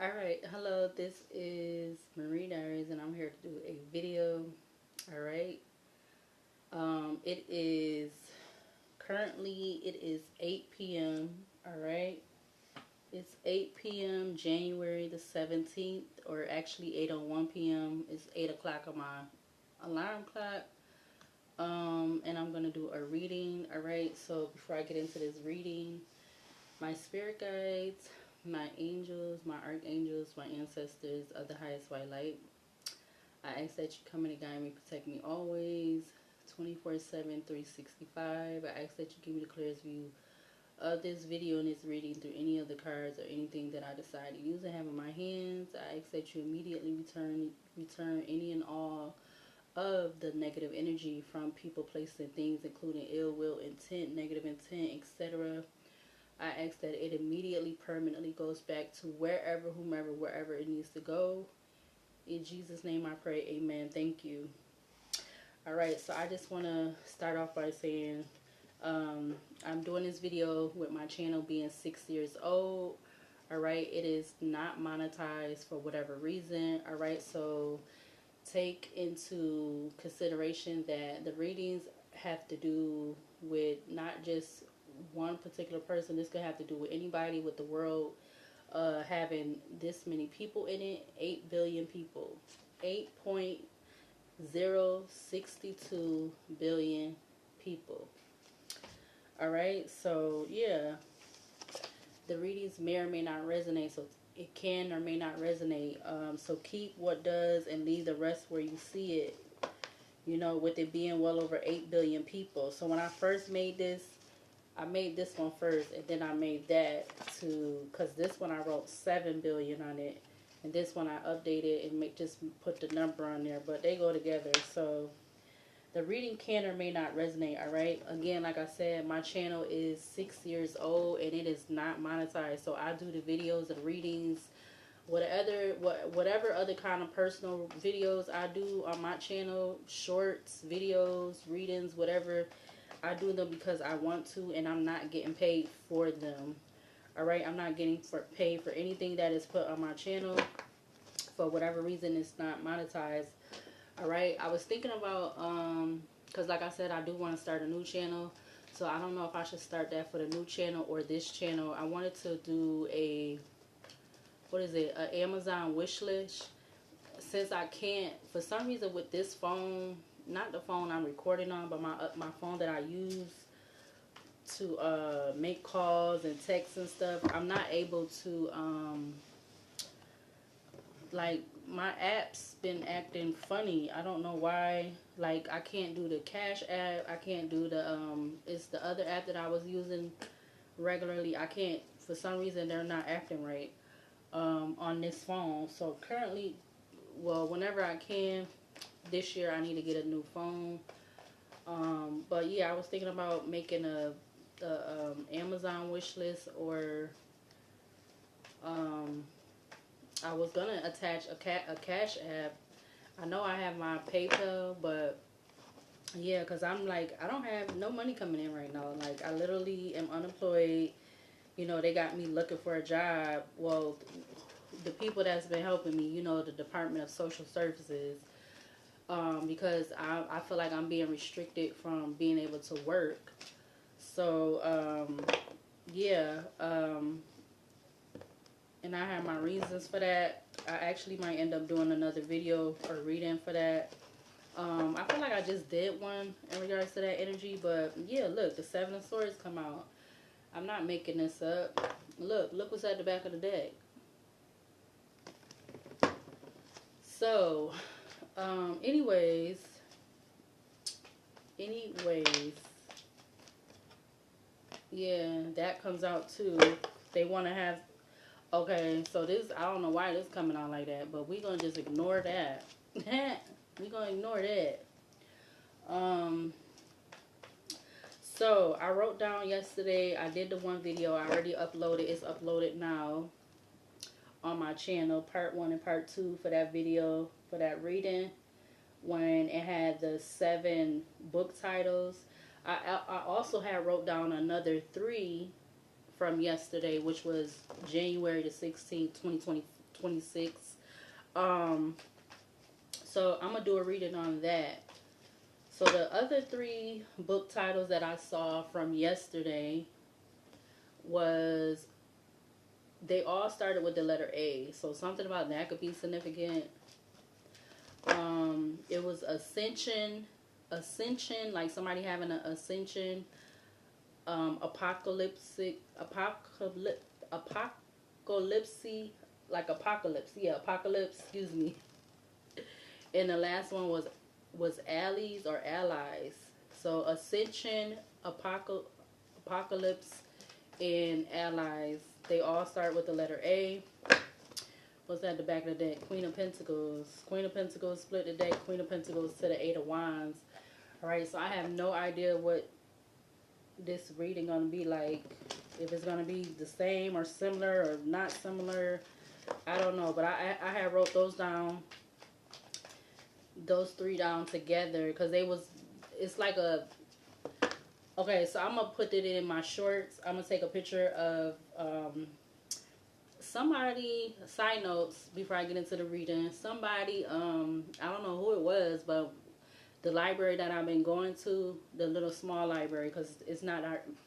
Alright, hello, this is Marie Diaries and I'm here to do a video. Alright. It is currently 8 p.m. Alright. It's 8 p.m. January the 17th, or actually 8:01 p.m. It's 8 o'clock on my alarm clock. And I'm gonna do a reading. Alright, so before I get into this reading, my spirit guides, my angels, my archangels, my ancestors of the highest white light, I ask that you come in and guide me, protect me always, 24/7, 365. I ask that you give me the clearest view of this video and this reading through any of the cards or anything that I decide to use and have in my hands. I ask that you immediately return any and all of the negative energy from people, places, and things, including ill will, intent, negative intent, etc. I ask that it immediately, permanently goes back to wherever, whomever, wherever it needs to go. In Jesus' name I pray, amen. Thank you. Alright, so I just want to start off by saying I'm doing this video with my channel being 6 years old. Alright, it is not monetized for whatever reason. Alright, so take into consideration that the readings have to do with not just one particular person. This could have to do with anybody, with the world having this many people in it. 8 billion people. 8.062 billion people. Alright, so yeah, the readings may or may not resonate, so it can or may not resonate. So keep what does and leave the rest where you see it, you know, with it being well over 8 billion people. So when I first made this, I made this one first, and then I made that because this one I wrote 7 billion on it, and this one I updated and just put the number on there, but they go together. So the reading can or may not resonate. Alright, again, like I said, my channel is 6 years old and it is not monetized, so I do the videos and readings, whatever other kind of personal videos I do on my channel, shorts, videos, readings, whatever, I do them because I want to, and I'm not getting paid for them. Alright, I'm not getting paid for anything that is put on my channel. For whatever reason, it's not monetized. Alright, I was thinking about, because like I said, I do want to start a new channel. So I don't know if I should start that for the new channel or this channel. I wanted to do an Amazon wish list. Since I can't, for some reason with this phone, not the phone I'm recording on, but my phone that I use to make calls and texts and stuff, I'm not able to, like, my app's been acting funny. I don't know why. Like, I can't do the Cash app. I can't do the, it's the other app that I was using regularly. I can't, for some reason, they're not acting right on this phone. So currently, well, whenever I can, this year I need to get a new phone. But yeah, I was thinking about making a Amazon wish list, or I was gonna attach a Cash app. I know I have my PayPal, but yeah, because I'm like, I don't have no money coming in right now. Like, I literally am unemployed. You know, they got me looking for a job. Well, the people that's been helping me, you know, the Department of Social Services, because I feel like I'm being restricted from being able to work. So, yeah, and I have my reasons for that. I actually might end up doing another video or reading for that. I feel like I just did one in regards to that energy, but yeah, look, the Seven of Swords come out. I'm not making this up. Look what's at the back of the deck. So, anyways, yeah, that comes out too. They want to have, okay, so this, I don't know why this coming out like that, but we're going to just ignore that. We're going to ignore that. So I wrote down yesterday, I did the one video, I already uploaded, it's uploaded now on my channel, part 1 and part 2 for that video, for that reading, when it had the 7 book titles. I also had wrote down another 3 from yesterday, which was January the 16th, 26. Um, so I'm gonna do a reading on that. So the other three book titles that I saw from yesterday was, they all started with the letter A. So something about that could be significant. It was Ascension, like somebody having an ascension. Apocalypse, like apocalypse. Yeah, apocalypse. Excuse me. And the last one was allies or allies. So Ascension, apocalypse, and allies. They all start with the letter A. What's at the back of the deck? Queen of Pentacles. Queen of Pentacles split the deck. Queen of Pentacles to the Eight of Wands. Alright, so I have no idea what this reading going to be like. If it's going to be the same or similar or not similar. I don't know. But I had wrote those down. Those three down together. Because it's like a... Okay, so I'm going to put it in my shorts. I'm going to take a picture of... somebody, side notes before I get into the reading, somebody, I don't know who it was, but the library that I've been going to, the little small library, because it's not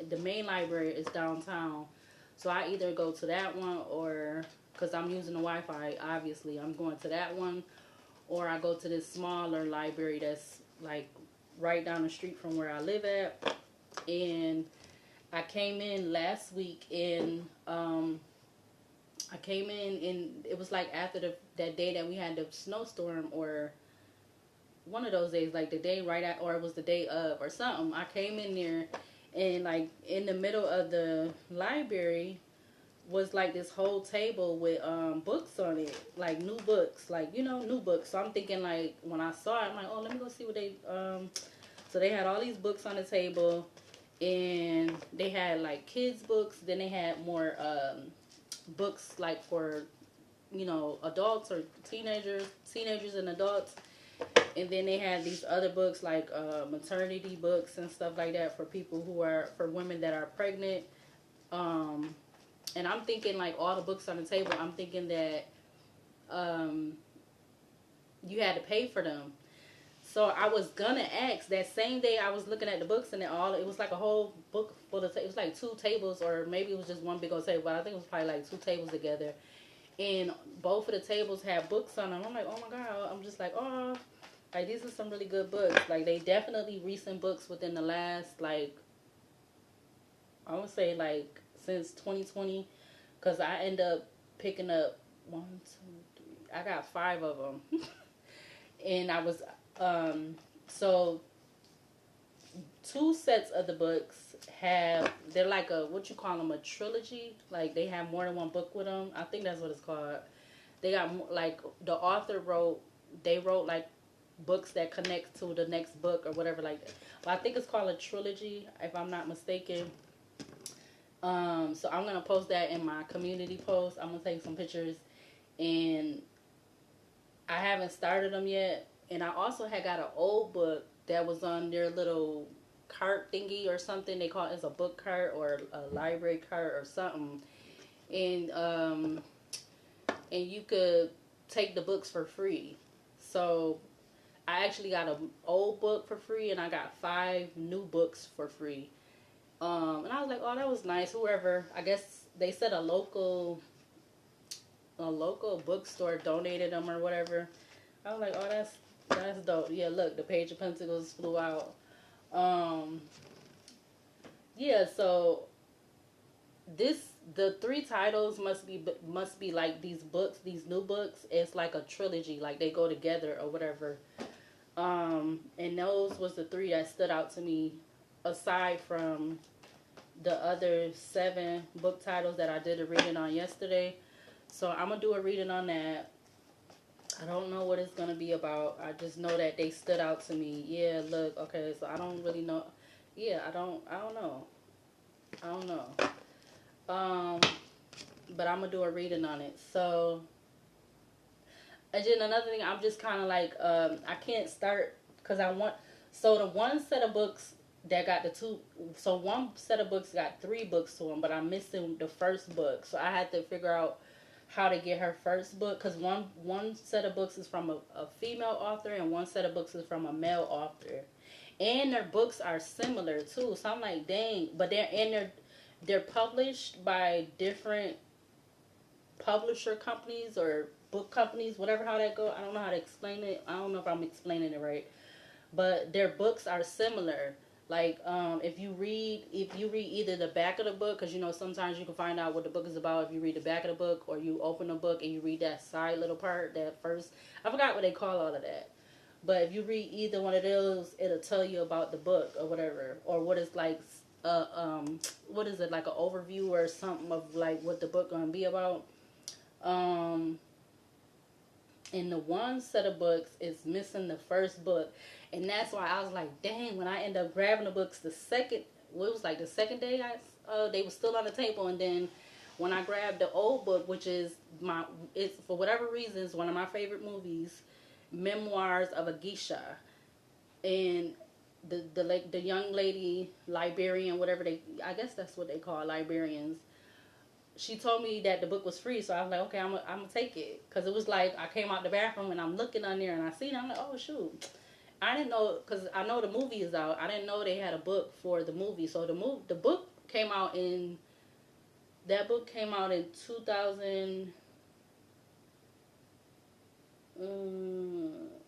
the main library is downtown, so I either go to that one, or, because I'm using the Wi-Fi, obviously, I'm going to that one, or I go to this smaller library that's like right down the street from where I live at. And I came in last week, and and it was like after that day that we had the snowstorm, or one of those days, like the day right at, or it was the day of or something. I came in there, and like in the middle of the library was like this whole table with books on it, like new books, like, you know, new books. So I'm thinking, like, when I saw it, I'm like, oh, let me go see what they so they had all these books on the table, and they had like kids books, then they had more books like for, you know, adults or teenagers and adults. And then they had these other books like maternity books and stuff like that for people for women that are pregnant. And I'm thinking, like, all the books on the table, I'm thinking that you had to pay for them. So I was gonna ask, that same day I was looking at the books, and it was like a whole book full of, it was like two tables, or maybe it was just one big old table, but I think it was probably like two tables together. And both of the tables had books on them. I'm like, oh my God. I'm just like, oh, like, these are some really good books. Like, they definitely recent books within the last, like, I would say, like, since 2020. Because I end up picking up 1, 2, 3. I got 5 of them. And I was, so 2 sets of the books they're like what you call them, a trilogy. Like, they have more than one book with them. I think that's what it's called. They got, like, the author wrote like books that connect to the next book or whatever, like that. But I think it's called a trilogy, if I'm not mistaken. So I'm gonna post that in my community post. I'm gonna take some pictures, and I haven't started them yet. And I also had got an old book that was on their little cart thingy or something. They call it, as a book cart or a library cart or something. And you could take the books for free. So I actually got an old book for free, and I got 5 new books for free. And I was like, oh, that was nice. Whoever, I guess they said a local bookstore donated them or whatever. I was like, oh, that's dope. Yeah, look, the Page of Pentacles flew out. Yeah, so the 3 titles must be like these books, these new books. It's like a trilogy, like they go together or whatever. And those was the 3 that stood out to me, aside from the other 7 book titles that I did a reading on yesterday. So I'm gonna do a reading on that. I don't know what it's gonna be about. I just know that they stood out to me. Yeah, look, okay, so I don't really know. Yeah, I don't know. But I'm gonna do a reading on it. So, and then another thing, I'm just kind of like, I can't start because so the one set of books that got one set of books got 3 books to them, but I'm missing the first book. So I had to figure out how to get her first book, because one set of books is from a female author and one set of books is from a male author, and their books are similar too. So I'm like, dang, but they're published by different publisher companies or book companies, whatever how that go. I don't know how to explain it. I don't know if I'm explaining it right, but their books are similar. Like if you read either the back of the book, because you know sometimes you can find out what the book is about if you read the back of the book, or you open the book and you read that side little part, that first, I forgot what they call all of that. But if you read either one of those, it'll tell you about the book or whatever, or what it's like. What is it, like an overview or something of like what the book gonna be about. Um, and the one set of books is missing the first book, and that's why I was like, dang. When I end up grabbing the books, the second, what was like the second day, they were still on the table, and then when I grabbed the old book, which is it's for whatever reasons one of my favorite movies, Memoirs of a Geisha, and the young lady librarian, whatever I guess that's what they call librarians, she told me that the book was free, so I was like, okay, I'm gonna take it, because it was like I came out the bathroom and I'm looking on there and I see it. I'm like, oh shoot, I didn't know, because I know the movie is out. I didn't know they had a book for the movie. So the book came out in that book came out in 2000.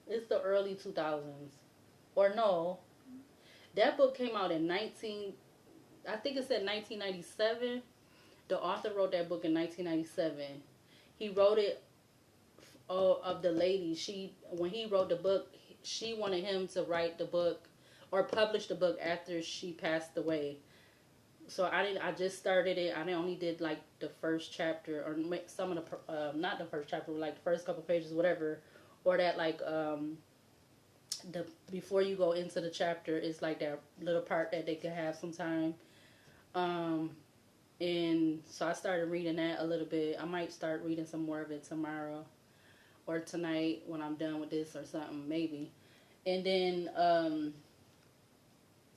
It's the early 2000s, or no, that book came out in 19. I think it said 1997. The author wrote that book in 1997. He wrote it of the lady. When he wrote the book, she wanted him to write the book or publish the book after she passed away. So I just started it. I only did like the first chapter, or some of the not the first chapter, like the first couple pages, whatever, or that like the before you go into the chapter is like that little part that they could have sometime. And so I started reading that a little bit. I might start reading some more of it tomorrow or tonight when I'm done with this or something, maybe. And then,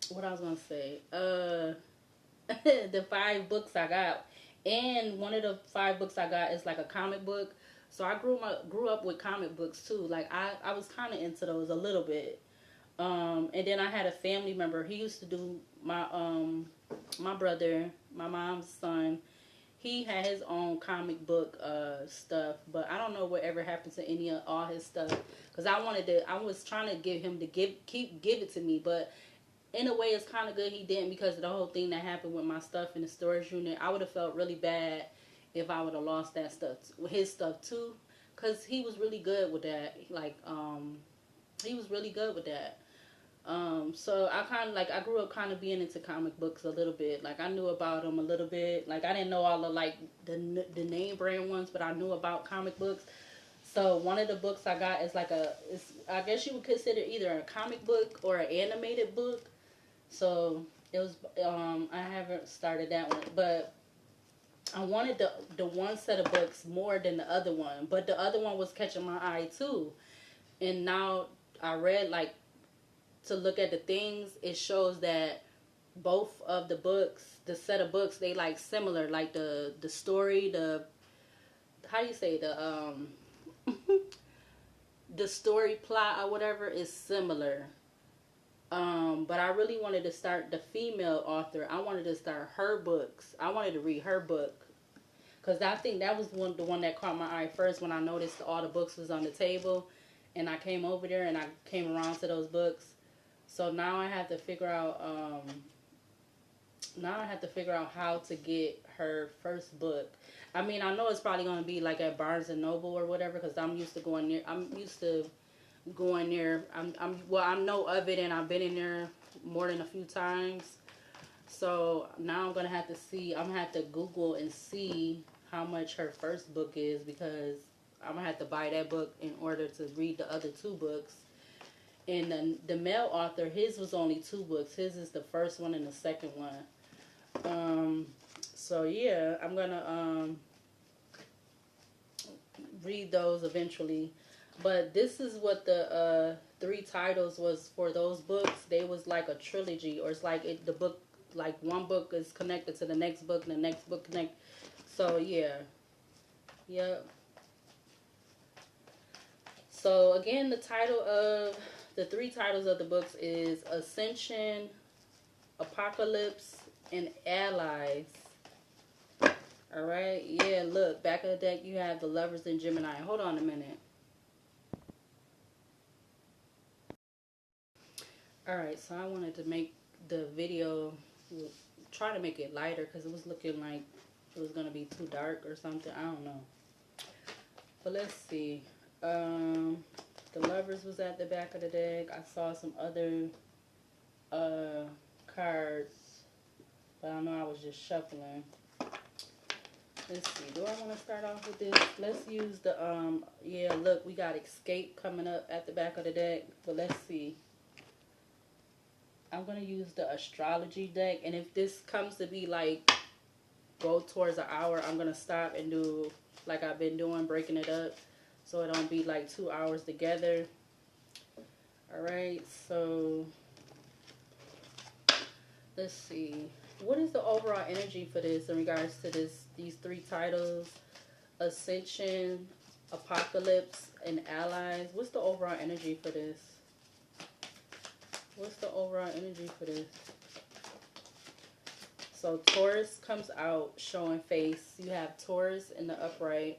what I was going to say, the 5 books I got. And one of the 5 books I got is like a comic book. So I grew up with comic books too. Like I was kind of into those a little bit. And then I had a family member. He used to do my brother, my mom's son. He had his own comic book stuff, but I don't know whatever happened to any of all his stuff. Because I was trying to get him to give it to me, but in a way it's kind of good he didn't, because of the whole thing that happened with my stuff in the storage unit. I would have felt really bad if I would have lost that stuff, his stuff too, because he was really good with that. Like, he was really good with that. So I kind of I grew up kind of being into comic books a little bit. Like I knew about them a little bit. Like I didn't know all the like the name brand ones, but I knew about comic books. So one of the books I got is I guess you would consider either a comic book or an animated book. So it was I haven't started that one, but I wanted the one set of books more than the other one, but the other one was catching my eye too. And now I read to look at the things, it shows that both of the books, the set of books, they like similar. Like the story, how do you say, the story plot or whatever is similar. But I really wanted to start the female author. I wanted to start her books. I wanted to read her book, because I think that was the one that caught my eye first when I noticed all the books was on the table, and I came over there and I came around to those books. So now I have to figure out. Now I have to figure out how to get her first book. I mean, I know it's probably gonna be like at Barnes and Noble or whatever, because I'm used to going there. I know of it, and I've been in there more than a few times. So now I'm gonna have to see. I'm gonna have to Google and see how much her first book is, because I'm gonna have to buy that book in order to read the other 2 books. And the male author, his was only 2 books. His is the first one and the second one. So yeah, I'm gonna read those eventually. But this is what the 3 titles was for those books. They was like a trilogy, or it's like the book, like one book is connected to the next book, and the next book connect. So yeah. Yep. So again, the three titles of the books is Ascension, Apocalypse, and Allies. All right. Yeah. Look, back of the deck, you have the Lovers in Gemini. Hold on a minute. All right. So I wanted to make the video, try to make it lighter because it was looking like it was gonna be too dark or something. I don't know. But let's see. The Lovers was at the back of the deck. I saw some other cards, but I know I was just shuffling. Let's see. Do I want to start off with this? Let's use the yeah, look, we got Escape coming up at the back of the deck. But let's see. I'm going to use the astrology deck, and if this comes to be like go towards an hour, I'm going to stop and do like I've been doing, breaking it up so it don't be like 2 hours together. All right. So let's see. What is the overall energy for this in regards to these three titles? Ascension, Apocalypse, and Allies. What's the overall energy for this? What's the overall energy for this? So Taurus comes out showing face. You have Taurus in the upright.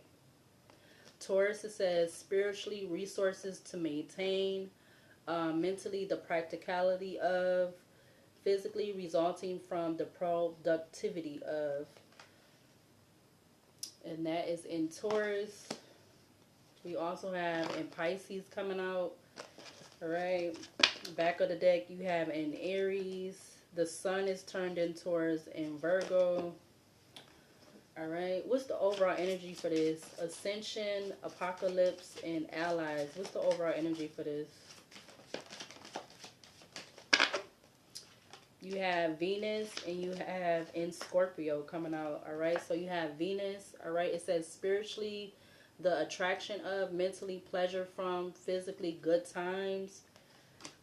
Taurus, it says spiritually resources to maintain, mentally the practicality of, physically resulting from the productivity of. And that is in Taurus. We also have in Pisces coming out. All right. Back of the deck, you have in Aries. The sun is turned in Taurus and Virgo. All right. What's the overall energy for this? Ascension, Apocalypse, and Allies. What's the overall energy for this? You have Venus and you have in Scorpio coming out. All right. So you have Venus. All right. It says spiritually the attraction of, mentally pleasure from, physically good times.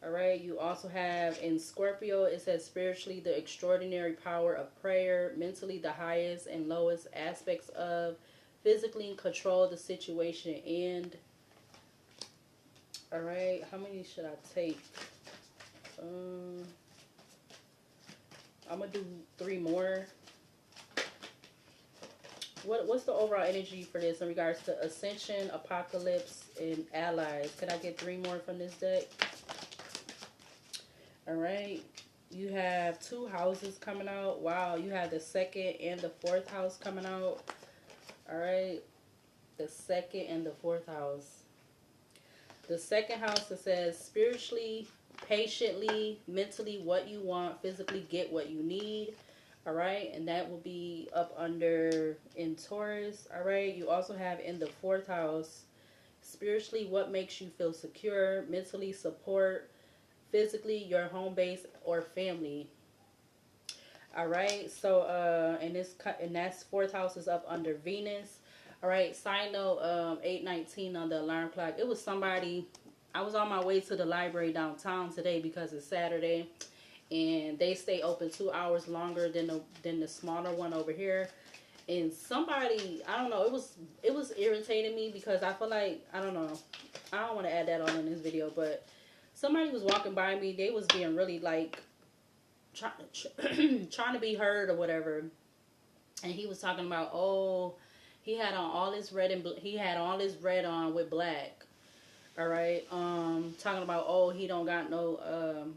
All right. You also have in Scorpio, it says spiritually the extraordinary power of prayer, mentally the highest and lowest aspects of, physically control the situation. And all right, how many should I take? I'm gonna do 3 more. What's the overall energy for this in regards to Ascension, Apocalypse, and Allies? Could I get 3 more from this deck? All right. You have 2 houses coming out. Wow. You have the 2nd and the 4th house coming out. All right. The 2nd and the 4th house. The 2nd house, it says spiritually, patiently, mentally what you want, physically get what you need. All right. And that will be up under in Taurus. All right. You also have in the 4th house, spiritually what makes you feel secure, mentally support, physically your home base or family. All right. So and that's 4th house is up under Venus. All right. Side note, 8:19 on the alarm clock. It was somebody. I was on my way to the library downtown today because it's Saturday, and they stay open 2 hours longer than the smaller one over here. And somebody, I don't know, it was irritating me because I feel like, I don't know, I don't want to add that on in this video, but somebody was walking by me. They was being really like trying to be heard or whatever, and he was talking about, oh, he had on all his red and he had all his red on with black. All right, talking about, oh, he don't got no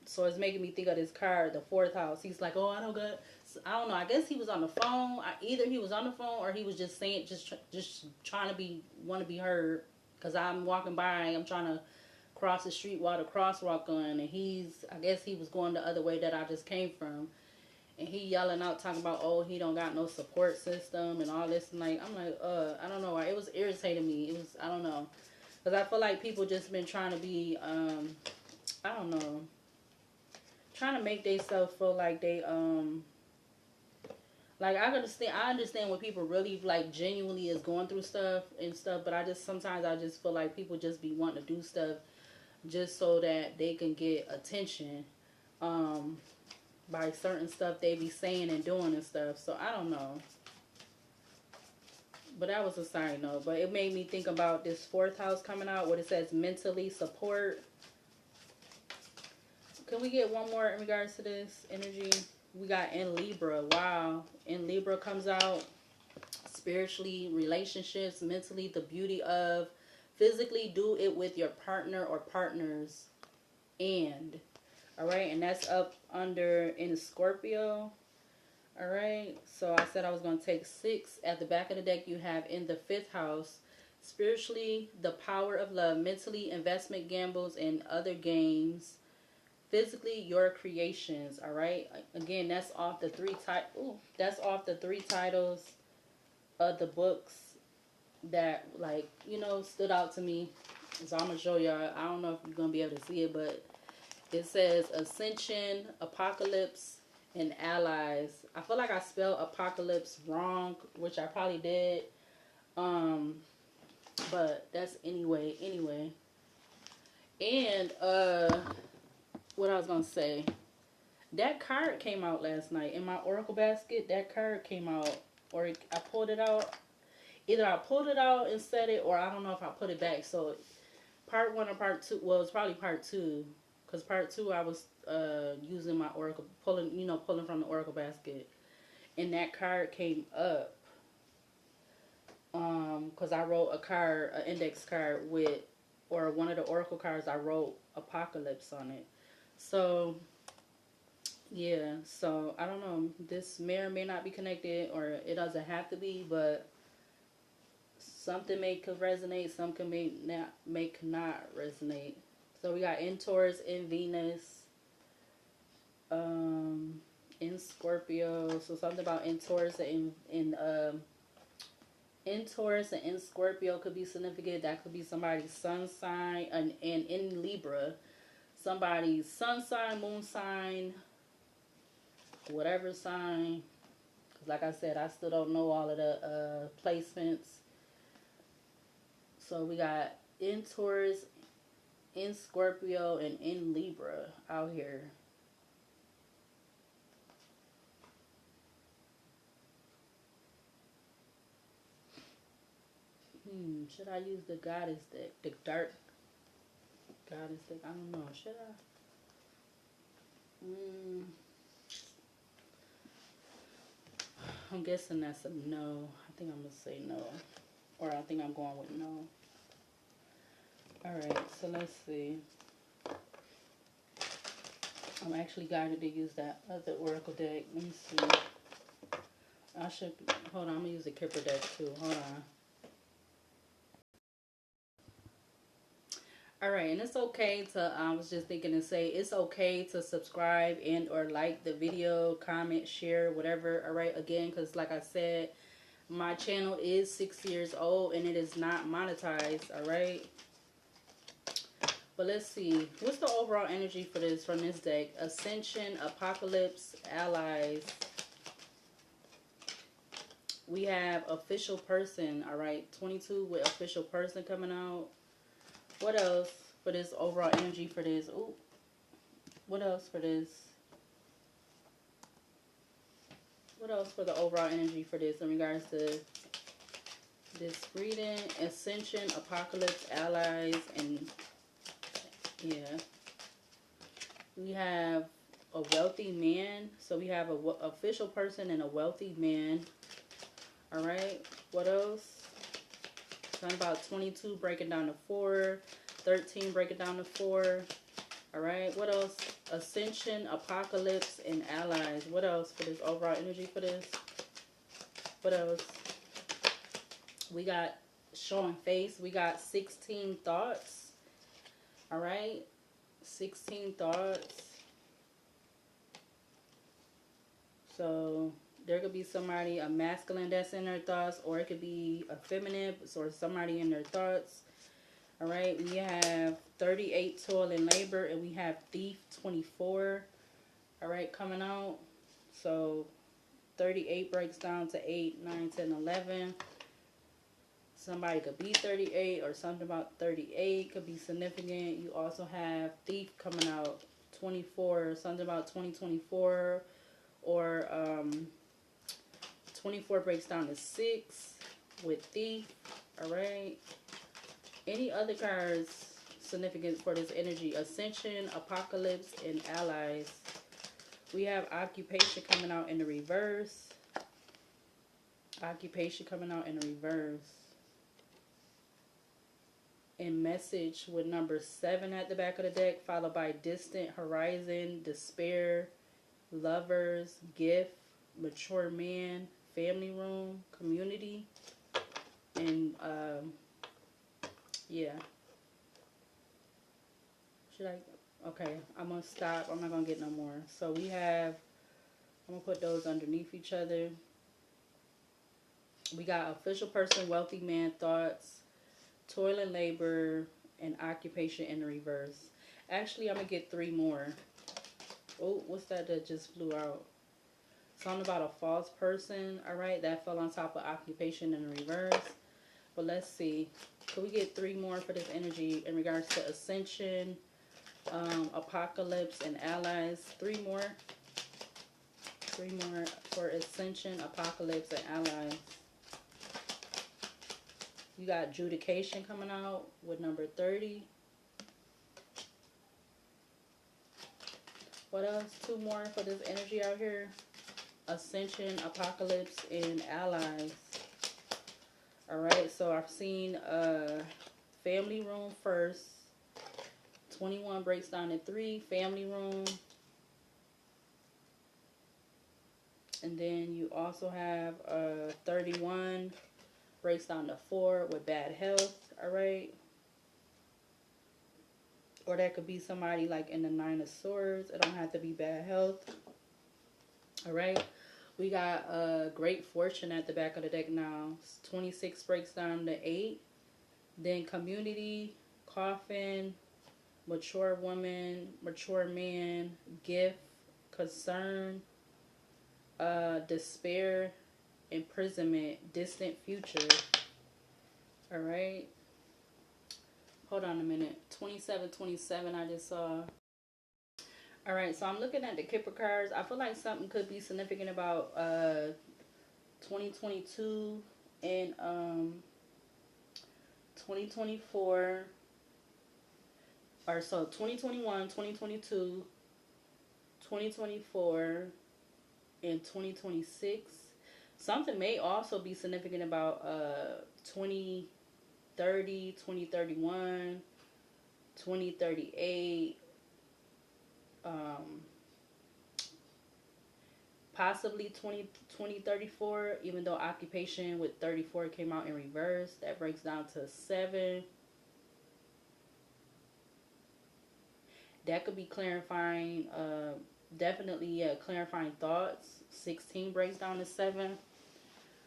so it's making me think of this card, the 4th house. He's like, oh, I don't know. I guess he was on the phone. Either he was on the phone or he was just saying, just trying to want to be heard. Cause I'm walking by, I'm trying to cross the street while the crosswalk going, and I guess he was going the other way that I just came from, and he yelling out talking about, oh, he don't got no support system and all this. And like, I'm like, I don't know why. It was irritating me. It was, I don't know, cause I feel like people just been trying to be, I don't know, trying to make themselves feel like they like, I understand when people really like genuinely is going through stuff and stuff, but sometimes I just feel like people just be wanting to do stuff just so that they can get attention by certain stuff they be saying and doing and stuff. So I don't know. But that was a side note. But it made me think about this fourth house coming out, what it says mentally support. Can we get one more in regards to this energy? We got in Libra. Wow. In Libra comes out spiritually, relationships, mentally, the beauty of, physically, do it with your partner or partners. And, all right. And that's up under in Scorpio. All right. So I said I was going to take 6. At the back of the deck, you have in the 5th house, spiritually, the power of love, mentally, investment gambles and other games. Physically, your creations. All right. Again, that's off the 3 that's off the 3 titles of the books that, like, you know, stood out to me. So I'm gonna show y'all. I don't know if you're gonna be able to see it, but it says Ascension, Apocalypse, and Allies. I feel like I spelled Apocalypse wrong, which I probably did. But that's anyway. And what I was gonna say, that card came out last night in my Oracle basket. That card came out, or I pulled it out. Either I pulled it out and set it, or I don't know if I put it back. So part 1 or part 2, well, it's probably part 2, because part 2 I was using my Oracle, pulling from the Oracle basket, and that card came up because I wrote a card, an index card with, or one of the Oracle cards, I wrote Apocalypse on it. So, yeah, so I don't know. This may or may not be connected, or it doesn't have to be, but something may could resonate, something may not resonate. So we got in Taurus, in Venus, in Scorpio. So something about in Taurus and in Taurus and in Scorpio could be significant. That could be somebody's sun sign, and in Libra, somebody's sun sign, moon sign, whatever sign. Because like I said, I still don't know all of the placements. So we got in Taurus, in Scorpio, and in Libra out here. Should I use the goddess deck? The dark goddess deck? I don't know. Should I? I'm guessing that's a no. I think I'm going to say no. Or I think I'm going with no. Alright, so let's see. I'm actually guided to use that other Oracle deck. Let me see. I should, hold on, I'm going to use the Kipper deck too. Hold on. Alright, and it's okay to, I was just thinking to say, it's okay to subscribe and or like the video, comment, share, whatever. Alright, again, because like I said, my channel is 6 years old and it is not monetized. Alright. But let's see. What's the overall energy for this from this deck? Ascension, Apocalypse, Allies. We have official person. Alright. 22 with official person coming out. What else for this overall energy for this? Ooh. What else for this? What else for the overall energy for this in regards to this reading? Ascension, Apocalypse, Allies, and yeah. We have a wealthy man. So we have a official person and a wealthy man. Alright. What else? Something about 22 breaking down to 4. 13 breaking down to 4. Alright. What else? Ascension, Apocalypse, and Allies. What else for this overall energy for this? What else? We got showing face. We got 16 thoughts. Alright. 16 thoughts. So there could be somebody, a masculine that's in their thoughts, or it could be a feminine, or somebody in their thoughts. All right, we have 38, toil and labor, and we have thief, 24. All right, coming out. So 38 breaks down to 8, 9, 10, 11. Somebody could be 38, or something about 38 could be significant. You also have thief coming out, 24, something about 2024, or 24 breaks down to 6. with thief. All right. Any other cards significant for this energy? Ascension, apocalypse, and allies. We have occupation coming out in the reverse. Occupation coming out in the reverse. And message with number 7 at the back of the deck, followed by distant horizon, despair, lovers, gift, mature man, family room, community, and yeah. Should I? Okay, I'm gonna stop. I'm not gonna get no more. So we have, I'm gonna put those underneath each other. We got official person, wealthy man, thoughts, toil and labor, and occupation in the reverse. Actually, I'm gonna get 3 more. Oh, what's that just flew out? Something about a false person. All right, that fell on top of occupation in the reverse. But let's see. Could we get 3 more for this energy in regards to ascension, apocalypse, and allies? 3 more. 3 more for ascension, apocalypse, and allies. You got adjudication coming out with number 30. What else? 2 more for this energy out here. Ascension, apocalypse, and allies. Alright, so I've seen family room first. 21 breaks down to 3. Family room. And then you also have 31 breaks down to 4 with bad health. Alright. Or that could be somebody like in the 9 of Swords. It don't have to be bad health. Alright. We got great fortune at the back of the deck now. 26 breaks down to 8. Then community, coffin, mature woman, mature man, gift, concern, despair, imprisonment, distant future. Alright. Hold on a minute. 27 I just saw. Alright, so I'm looking at the Kipper cards. I feel like something could be significant about 2022 and 2024. Or so 2021, 2022, 2024, and 2026. Something may also be significant about 2030, 2031, 2038. Possibly 2034, even though occupation with 34 came out in reverse. That breaks down to 7. That could be clarifying, definitely clarifying thoughts. 16 breaks down to 7.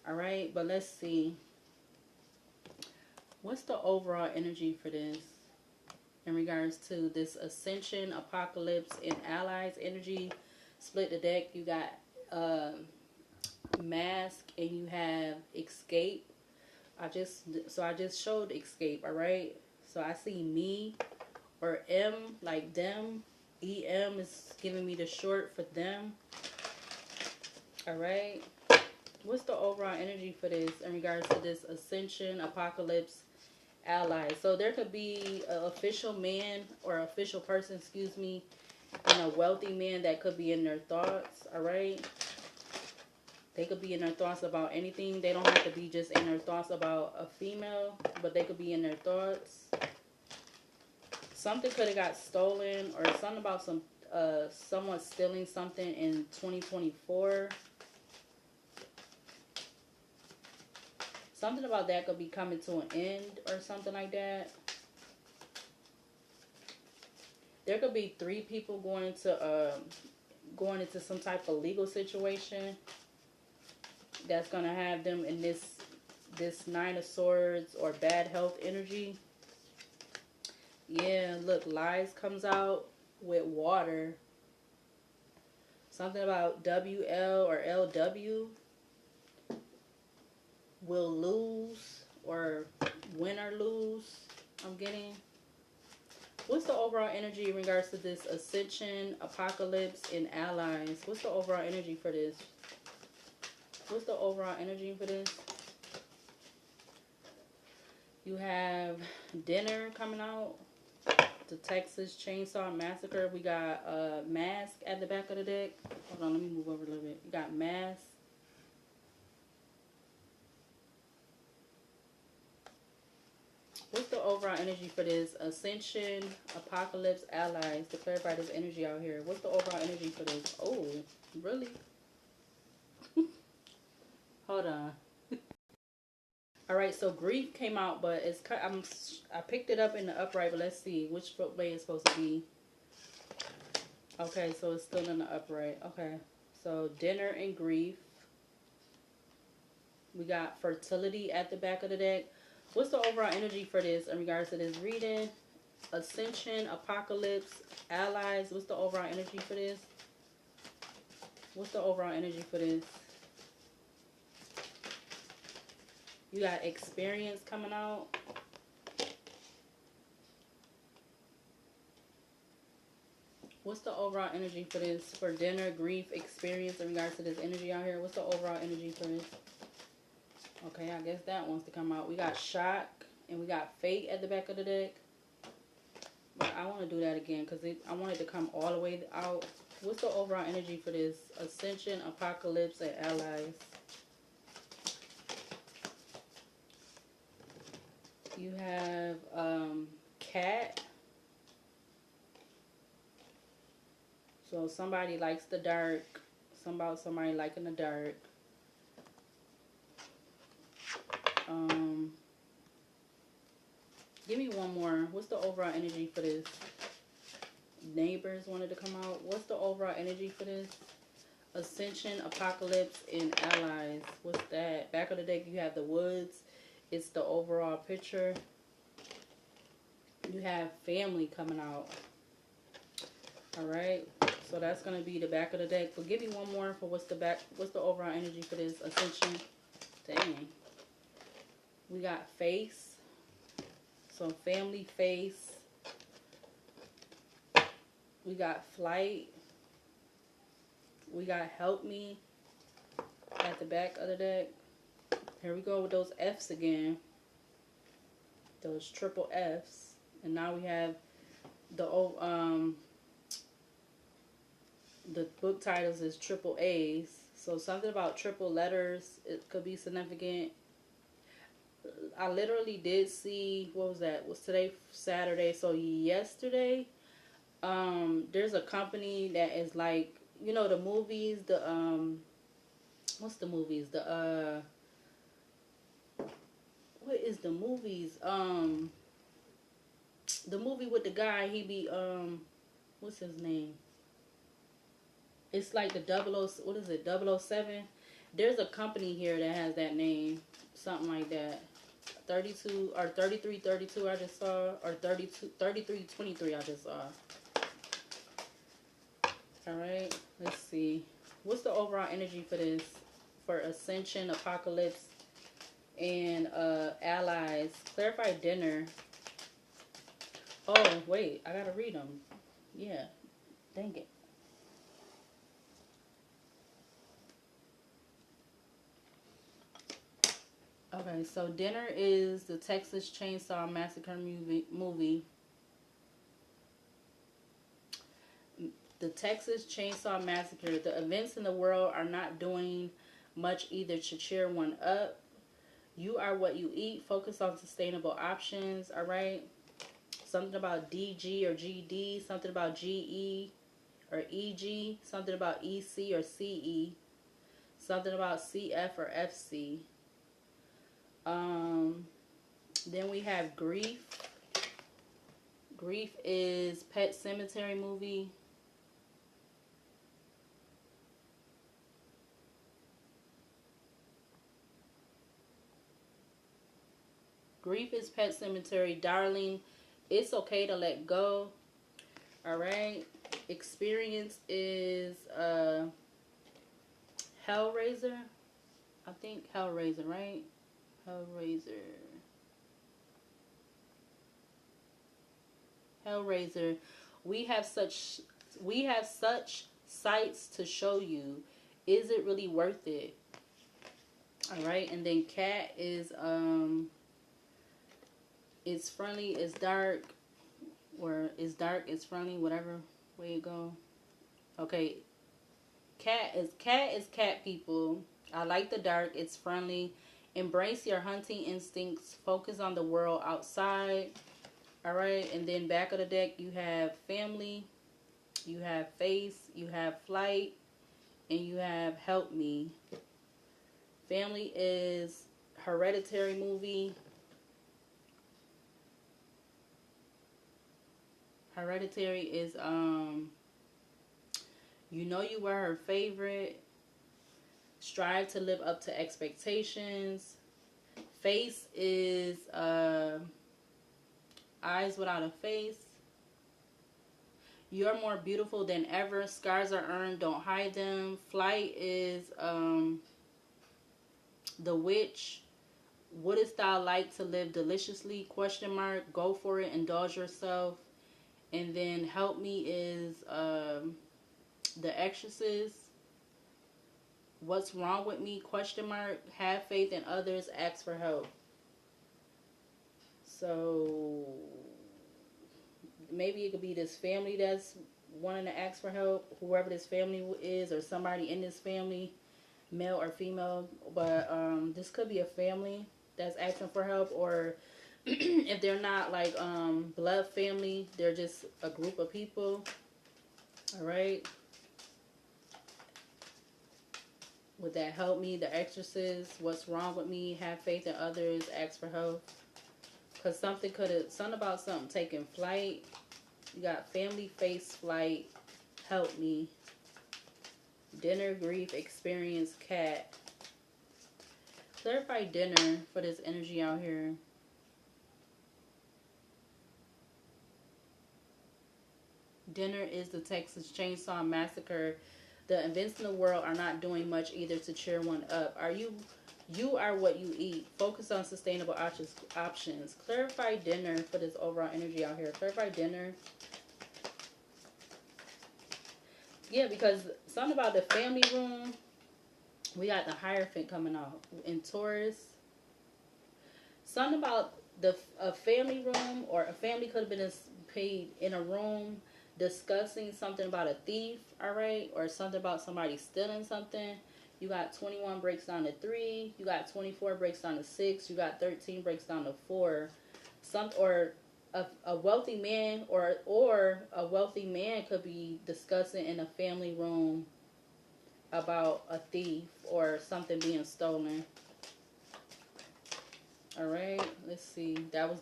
Alright, but let's see. What's the overall energy for this in regards to this ascension, apocalypse, and allies energy? Split the deck. You got mask and you have escape. I just showed escape. All right, so I see me or M, like them. EM is giving me the short for them. All right, what's the overall energy for this in regards to this ascension, apocalypse, allies? So there could be an official man or official person, excuse me, and a wealthy man that could be in their thoughts. All right, they could be in their thoughts about anything. They don't have to be just in their thoughts about a female, but they could be in their thoughts. Something could have got stolen, or something about someone stealing something in 2024. Something about that could be coming to an end or something like that. There could be 3 people going into some type of legal situation that's going to have them in this 9 of Swords or bad health energy. Yeah, look, lies comes out with water. Something about WL or LW. Will lose or win or lose. I'm getting. What's the overall energy in regards to this ascension, apocalypse, and allies? What's the overall energy for this? What's the overall energy for this? You have dinner coming out. The Texas Chainsaw Massacre. We got Mask at the back of the deck. Hold on, let me move over a little bit. You got Mask. What's the overall energy for this? Ascension, Apocalypse, Allies. To clarify this energy out here. What's the overall energy for this? Oh, really? Hold on. Alright, so Grief came out, but it's I picked it up in the upright, but let's see which way it's supposed to be. Okay, so it's still in the upright. Okay, so Dinner and Grief. We got Fertility at the back of the deck. What's the overall energy for this in regards to this reading? Ascension, Apocalypse, Allies. What's the overall energy for this? What's the overall energy for this? You got Experience coming out. What's the overall energy for this? For Dinner, Grief, Experience in regards to this energy out here. What's the overall energy for this? Okay, I guess that wants to come out. We got Shock and we got Fate at the back of the deck. But I want to do that again because I want it to come all the way out. What's the overall energy for this? Ascension, Apocalypse, and Allies. You have Cat. So somebody likes the dark. Somebody liking the dark. Give me one more. What's the overall energy for this? Neighbors wanted to come out. What's the overall energy for this? Ascension, Apocalypse, and Allies. What's that? Back of the deck, you have the Woods. It's the overall picture. You have Family coming out. Alright. So that's going to be the back of the deck. But give me one more for what's the overall energy for this? Ascension. Dang. We got Face. So Family, Face. We got Flight. We got Help Me at the back of the deck. Here we go with those F's again. Those triple F's. And now we have the book titles is triple A's. So something about triple letters, it could be significant. I literally did see, what was that? Was today Saturday? So yesterday, there's a company that is like, you know, the movies, what's the movies? What is the movies? The movie with the guy, he be, what's his name? It's like the what is it, 007? There's a company here that has that name, something like that. 32 or 3332 I just saw, or 3323 I just saw. Alright, let's see. What's the overall energy for this? For Ascension, Apocalypse, and Allies. Clarify Dinner. Oh, wait, I gotta read them. Yeah, dang it. Okay, so Dinner is the Texas Chainsaw Massacre movie. The Texas Chainsaw Massacre. The events in the world are not doing much either to cheer one up. You are what you eat. Focus on sustainable options. All right. Something about DG or GD. Something about GE or EG. Something about EC or CE. Something about CF or FC. Then we have Grief. Grief is Pet Cemetery movie. Grief is Pet Cemetery. Darling, it's okay to let go. Alright. Experience is Hellraiser. I think Hellraiser, right? Hellraiser. We have such sights to show you. Is it really worth it? Alright, and then Cat is It's friendly, it's dark, or it's dark, it's friendly, whatever way you go. Okay, cat people. I like the dark, it's friendly. Embrace your hunting instincts. Focus on the world outside. All right, and then back of the deck, you have family, you have face, you have flight, and you have help me. Family is Hereditary movie. Hereditary is you know you were her favorite. Strive to live up to expectations. Face is eyes without a face. You're more beautiful than ever. Scars are earned, don't hide them. Flight is the witch. What is thou like to live deliciously? Question mark. Go for it. Indulge yourself. And then help me is the exorcist. What's wrong with me? Question mark. Have faith in others. Ask for help. So maybe it could be this family that's wanting to ask for help, whoever this family is, or somebody in this family, male or female. But this could be a family that's asking for help, or if they're not like blood family, they're just a group of people. All right. Would that help me? The exorcist. What's wrong with me? Have faith in others. Ask for help. Because something about something taking flight. You got family, face, flight, help me. Dinner, grief, experience, cat. Clarify dinner for this energy out here. Dinner is the Texas Chainsaw Massacre. The events in the world are not doing much either to cheer one up. You are what you eat. Focus on sustainable options. Clarify dinner for this overall energy out here. Clarify dinner. Yeah, because something about the family room, we got the Hierophant coming out in Taurus. Something about a family room, or a family could have been paid in a room discussing something about a thief, all right, or something about somebody stealing something. You got 21 breaks down to 3. You got 24 breaks down to 6. You got 13 breaks down to 4. A wealthy man or a wealthy man could be discussing in a family room about a thief or something being stolen. All right, let's see. That was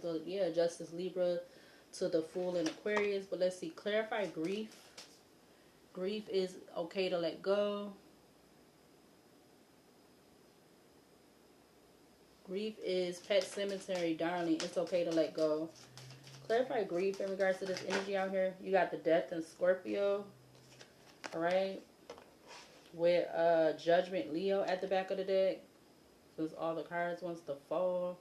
Justice, Libra to the Fool in Aquarius. But let's see. Clarify grief. Grief is okay to let go. Grief is Pet Cemetery, darling. It's okay to let go. Clarify grief in regards to this energy out here. You got the Death in Scorpio. All right. With Judgment, Leo at the back of the deck. Since all the cards wants to fall.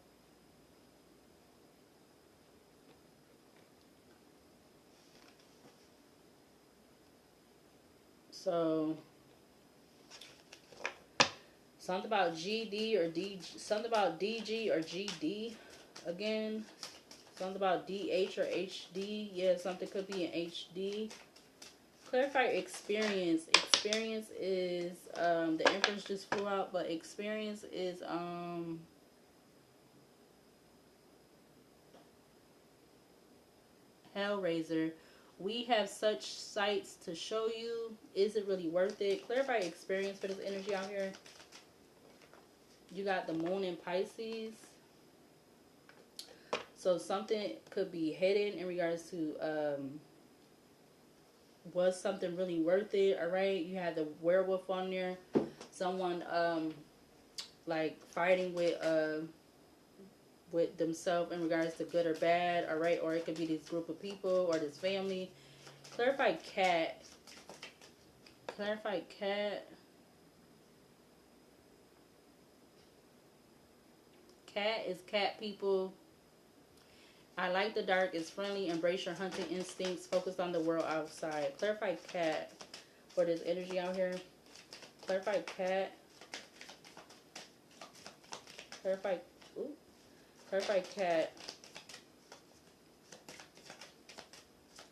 So something about GD or D, something about DG or GD again. Something about DH or HD. Yeah, something could be in HD. Clarify experience. Experience is the Empress just flew out, but experience is Hellraiser. We have such sights to show you. Is it really worth it? Clarify experience for this energy out here. You got the Moon in Pisces. So something could be hidden in regards to was something really worth it? All right, you had the werewolf on there. Someone like fighting with themselves in regards to good or bad. All right, or it could be this group of people or this family. Clarify cat. Clarify cat. Cat is cat people. I like the dark. It's friendly. Embrace your hunting instincts. Focus on the world outside. Clarify cat for this energy out here. Clarify cat. Clarify. Ooh. Clarify cat.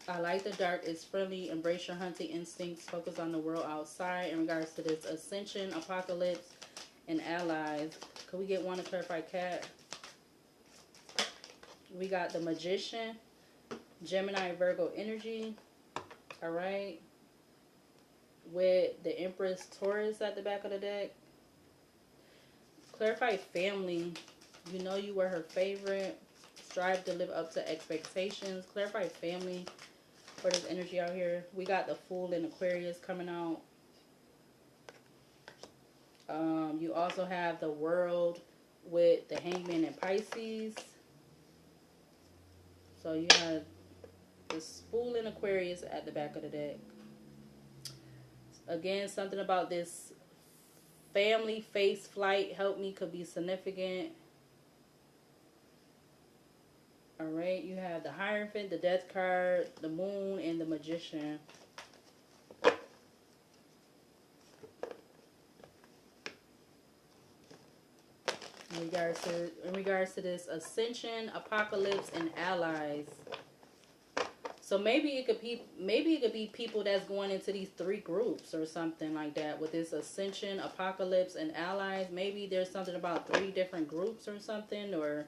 I like the dark. It's friendly. Embrace your hunting instincts. Focus on the world outside. In regards to this ascension, apocalypse, and allies. Could we get one to clarify cat? We got the magician, Gemini, Virgo energy. All right. With the Empress Taurus at the back of the deck. Clarify family. You know you were her favorite. Strive to live up to expectations. Clarify family for this energy out here. We got the Fool in Aquarius coming out. You also have the World with the Hangman and Pisces. So you have this Fool in Aquarius at the back of the deck. Again, something about this family, face, flight, help me could be significant. Alright, you have the Hierophant, the Death card, the Moon, and the Magician. In regards to this Ascension, Apocalypse, and Allies. So maybe it could be people that's going into these 3 groups or something like that with this Ascension, Apocalypse, and Allies. Maybe there's something about 3 different groups or something. Or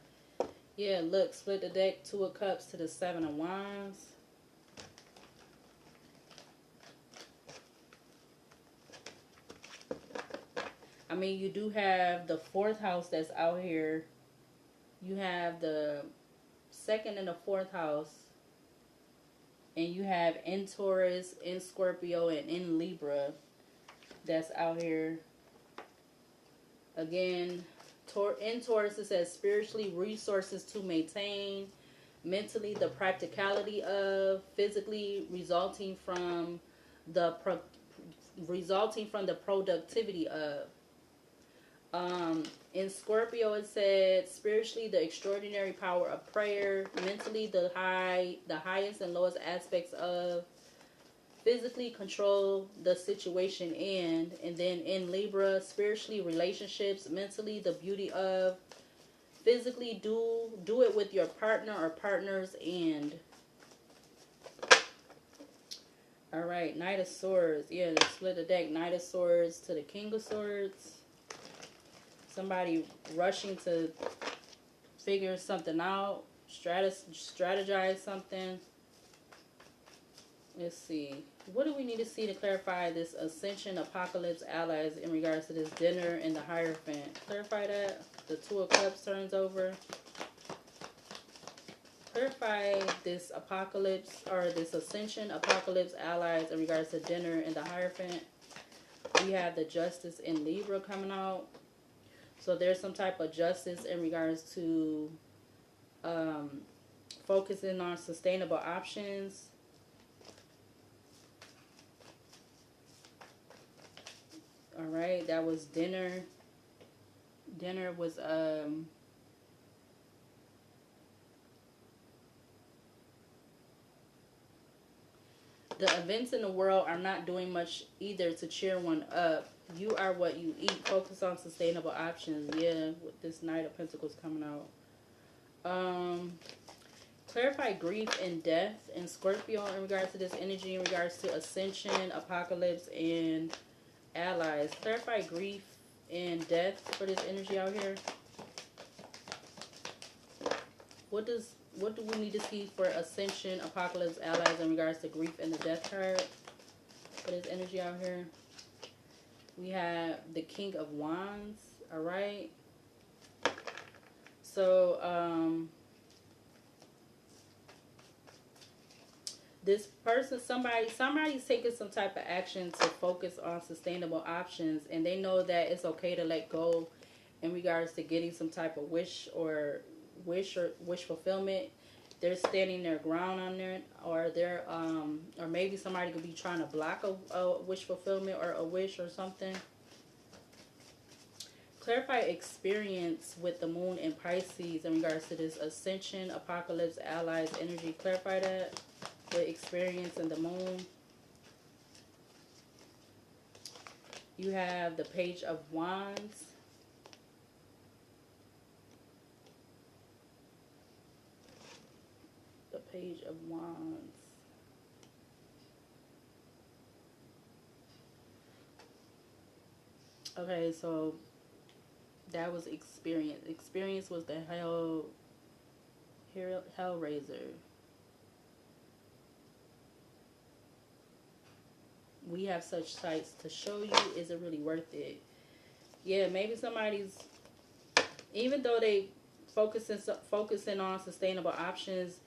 yeah, look, split the deck, 2 of Cups to the 7 of Wands. I mean, you do have the 4th house that's out here. You have the 2nd and the 4th house. And you have in Taurus, in Scorpio, and in Libra that's out here. Again, in Taurus it says spiritually, resources to maintain. Mentally, the practicality of. Physically, resulting from the productivity of. In Scorpio it said spiritually the extraordinary power of prayer, mentally the highest and lowest aspects of, physically control the situation and then in Libra spiritually relationships, mentally the beauty of, physically do it with your partner or partners and. Alright, Knight of Swords. Yeah, split the deck, Knight of Swords to the King of Swords. Somebody rushing to figure something out, strategize something. Let's see. What do we need to see to clarify this Ascension, Apocalypse, Allies in regards to this dinner and the Hierophant? Clarify that. The 2 of Cups turns over. Clarify this Apocalypse or this Ascension, Apocalypse, Allies in regards to dinner and the Hierophant. We have the Justice in Libra coming out. So there's some type of justice in regards to focusing on sustainable options. All right, that was dinner. Dinner was the events in the world are not doing much either to cheer one up. You are what you eat. Focus on sustainable options. Yeah, with this Knight of Pentacles coming out. Clarify grief and death in Scorpio in regards to this energy, in regards to Ascension, Apocalypse, and Allies. Clarify grief and death for this energy out here. What do we need to see for Ascension, Apocalypse, Allies in regards to grief and the death card for this energy out here? We have the King of Wands. All right. So, this person, somebody's taking some type of action to focus on sustainable options, and they know that it's okay to let go in regards to getting some type of wish fulfillment. They're standing their ground on there, or they're or maybe somebody could be trying to block a wish fulfillment or a wish or something. Clarify experience with the Moon and Pisces in regards to this Ascension, Apocalypse, Allies energy. Clarify that. The experience and the Moon. You have the Page of Wands. The Page of Wands. Okay, so that was experience. Experience was the hellraiser. We have such sights to show you. Is it really worth it? Yeah, maybe somebody's, even though they focusing on sustainable options,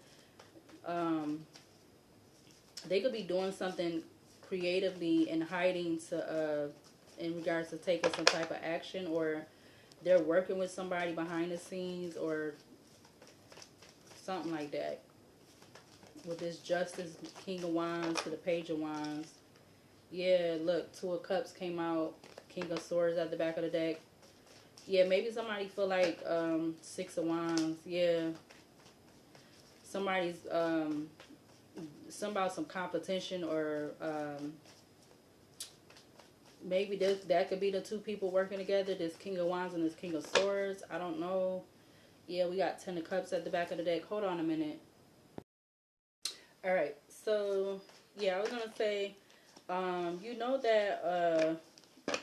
um, they could be doing something creatively and hiding to in regards to taking some type of action, or they're working with somebody behind the scenes or something like that. With this Justice, King of Wands to the Page of Wands. Yeah, look, Two of Cups came out, King of Swords at the back of the deck. Yeah, maybe somebody feel like Six of Wands. Yeah, somebody's some about some competition, or maybe that could be the two people working together. This King of Wands and this King of Swords. I don't know. Yeah, we got Ten of Cups at the back of the deck. Hold on a minute. All right, so yeah, I was gonna say, you know that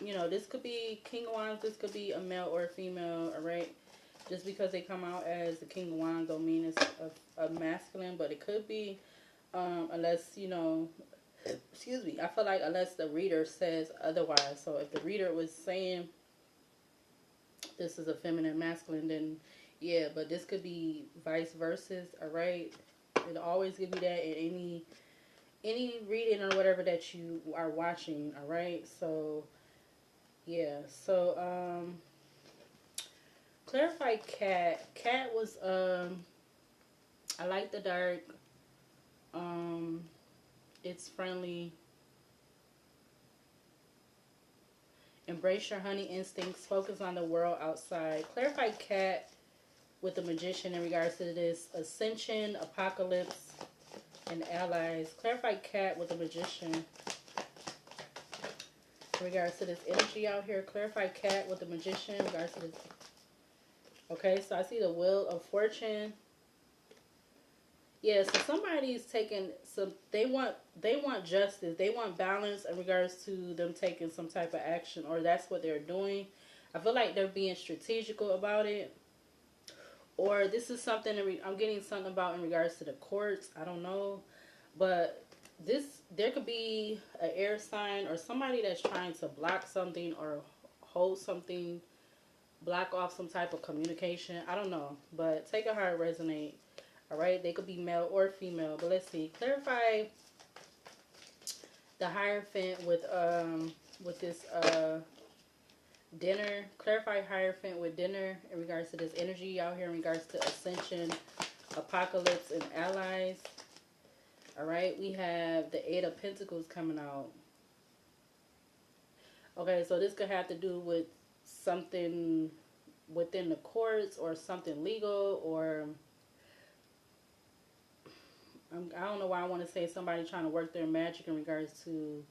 you know, this could be King of Wands. This could be a male or a female. All right, just because they come out as the King of Wands don't mean it's a masculine, but it could be, unless, you know, excuse me, I feel like unless the reader says otherwise. So if the reader was saying this is a feminine masculine, then yeah, but this could be vice versa. All right, it'll always give you that in any reading or whatever that you are watching. All right, so yeah, so clarify cat was I like the dark. um it's friendly. Embrace your honey instincts. Focus on the world outside. Clarify cat with the magician in regards to this ascension, apocalypse, and allies. Clarify cat with the magician in regards to this energy out here. Clarify cat with the magician in regards to this. Okay, so I see the wheel of fortune. Yeah, so somebody's taking some. They want justice. They want balance in regards to them taking some type of action, or that's what they're doing. I feel like they're being strategical about it, or this is something I'm getting something about in regards to the courts. I don't know, but there could be an air sign or somebody that's trying to block something or hold something, block off some type of communication. I don't know, but take a heart resonate. All right, they could be male or female, but let's see. Clarify the Hierophant with this dinner. Clarify Hierophant with dinner in regards to this energy out here in regards to ascension, apocalypse, and allies. All right, we have the Eight of Pentacles coming out. Okay, so this could have to do with something within the courts or something legal, or I don't know why I want to say somebody trying to work their magic in regards to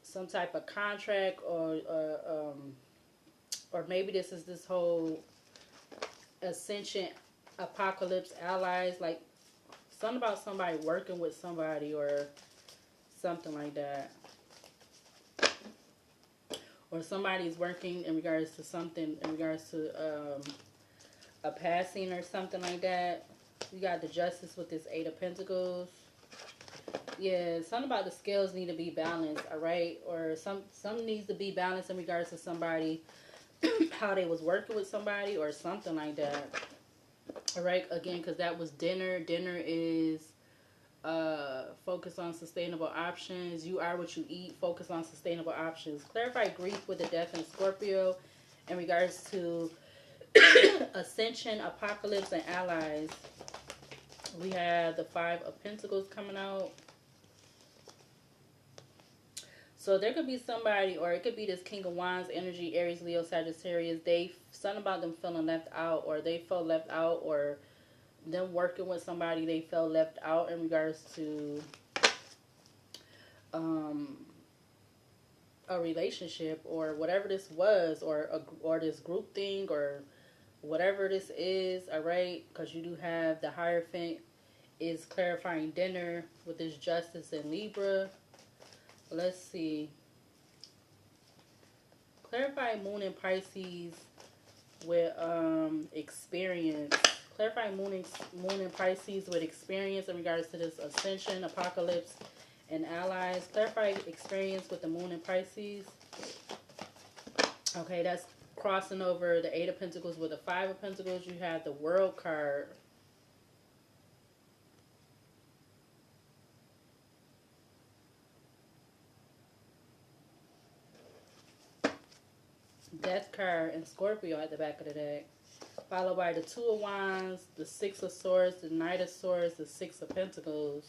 some type of contract, or maybe this whole ascension, apocalypse, allies, like something about somebody working with somebody or something like that, or somebody's working in regards to something in regards to a passing or something like that. You got the Justice with this Eight of Pentacles. Yeah, something about the scales need to be balanced, all right? Or some needs to be balanced in regards to somebody, how they was working with somebody or something like that. All right, again, because that was dinner. Dinner is focus on sustainable options. You are what you eat. Focus on sustainable options. Clarify grief with the Death in Scorpio in regards to ascension, apocalypse, and allies. We have the Five of Pentacles coming out. So there could be somebody, or it could be this King of Wands energy, Aries, Leo, Sagittarius. Something about them feeling left out, or they felt left out, or them working with somebody, they felt left out in regards to a relationship, or whatever this was, or this group thing, or whatever this is. All right, because you do have the Hierophant is clarifying dinner with this Justice in Libra. Let's see. Clarify Moon in Pisces with experience. Clarify Moon in Pisces with experience in regards to this Ascension, Apocalypse, and allies. Clarify experience with the Moon in Pisces. Okay, that's crossing over the Eight of Pentacles with the Five of Pentacles. You have the World card. Death card and Scorpio at the back of the deck. Followed by the Two of Wands, the Six of Swords, the Knight of Swords, the Six of Pentacles.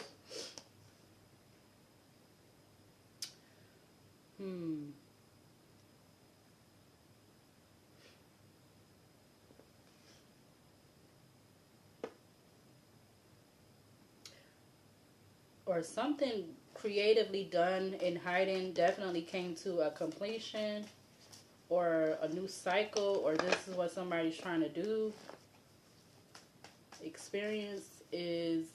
Or something creatively done in hiding definitely came to a completion, or a new cycle, or this is what somebody's trying to do. Experience is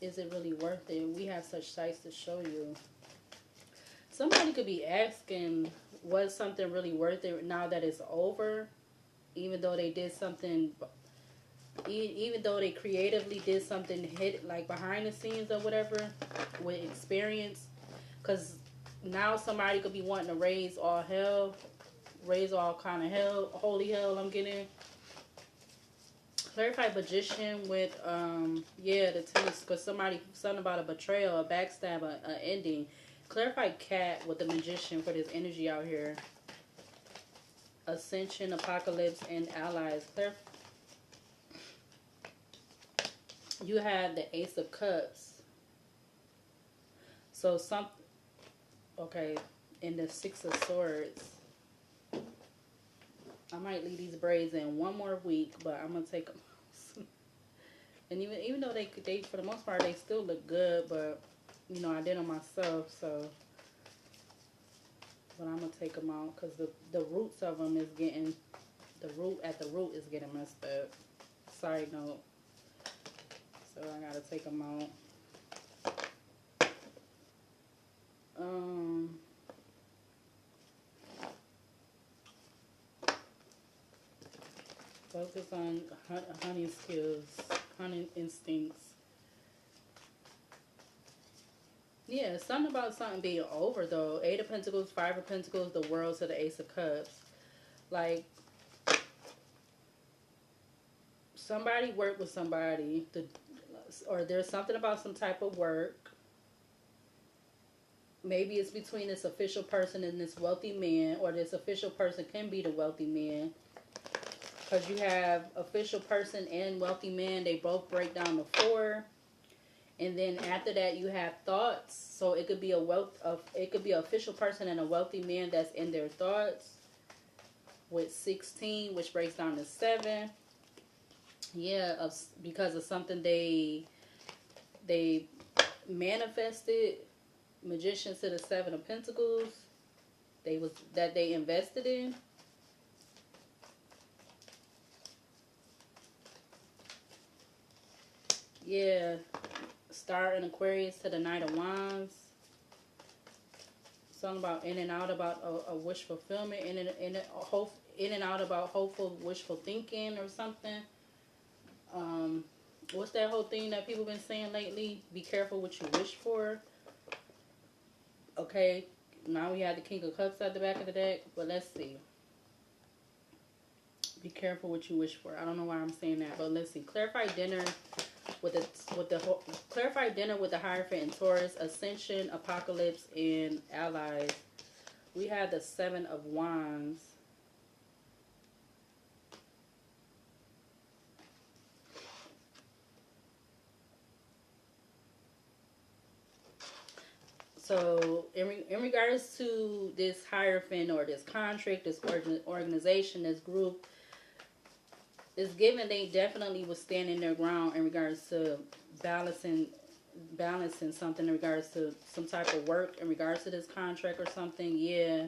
it really worth it? We have such sights to show you. Somebody could be asking, was something really worth it now that it's over? Even though they did something, even though they creatively did something hit like behind the scenes or whatever with experience. Because now somebody could be wanting to raise all hell, raise all kind of hell, holy hell I'm getting. Clarify Magician with, the tennis, because something about a betrayal, a backstab, an ending. Clarify Cat with the Magician for this energy out here. Ascension, Apocalypse, and allies. You have the Ace of Cups. So okay, and the Six of Swords. I might leave these braids in one more week, but I'm gonna take them. And even though they for the most part they still look good, but you know I did them myself, so. But I'm gonna take them out because the roots of them is getting, the root is getting messed up. Side note. So I gotta take them out. Focus on hunting skills, hunting instincts. Yeah, something about something being over though. Eight of Pentacles, Five of Pentacles, the World to the Ace of Cups. Like, somebody worked with somebody, or there's something about some type of work. Maybe it's between this official person and this wealthy man, or this official person can be the wealthy man. Because you have official person and wealthy man, they both break down to 4. And then after that, you have thoughts. So it could be it could be an official person and a wealthy man that's in their thoughts. With 16, which breaks down to 7. Yeah, because of something they manifested. Magician to the 7 of Pentacles. That they invested in. Yeah. Star and Aquarius to the Knight of Wands. Something about in and out about a wish fulfillment. In and out about hopeful, wishful thinking or something. What's that whole thing that people been saying lately? Be careful what you wish for. Okay. Now we have the King of Cups at the back of the deck. But let's see. Be careful what you wish for. I don't know why I'm saying that. But let's see. Clarify dinner. Clarify dinner with the Hierophant and Taurus, Ascension, Apocalypse, and allies. We have the 7 of Wands. So in regards to this Hierophant or this contract, this organization, this group, it's given they definitely was standing their ground in regards to balancing something in regards to some type of work in regards to this contract or something. Yeah.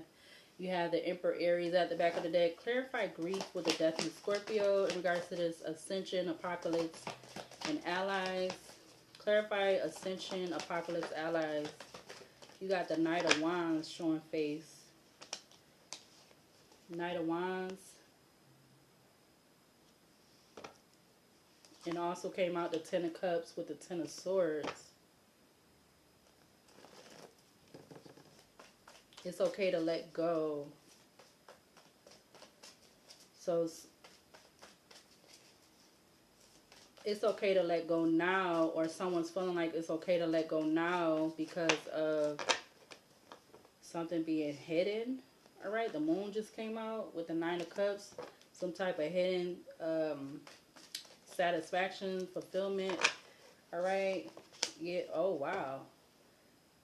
You have the Emperor Aries at the back of the deck. Clarify grief with the Death in Scorpio in regards to this Ascension, Apocalypse, and allies. Clarify Ascension, Apocalypse allies. You got the Knight of Wands showing face. Knight of Wands. And also came out the Ten of Cups with the Ten of Swords. It's okay to let go. So it's okay to let go now, or someone's feeling like it's okay to let go now because of something being hidden. All right, the moon just came out with the Nine of Cups, some type of hidden satisfaction, fulfillment. All right, yeah. Oh wow,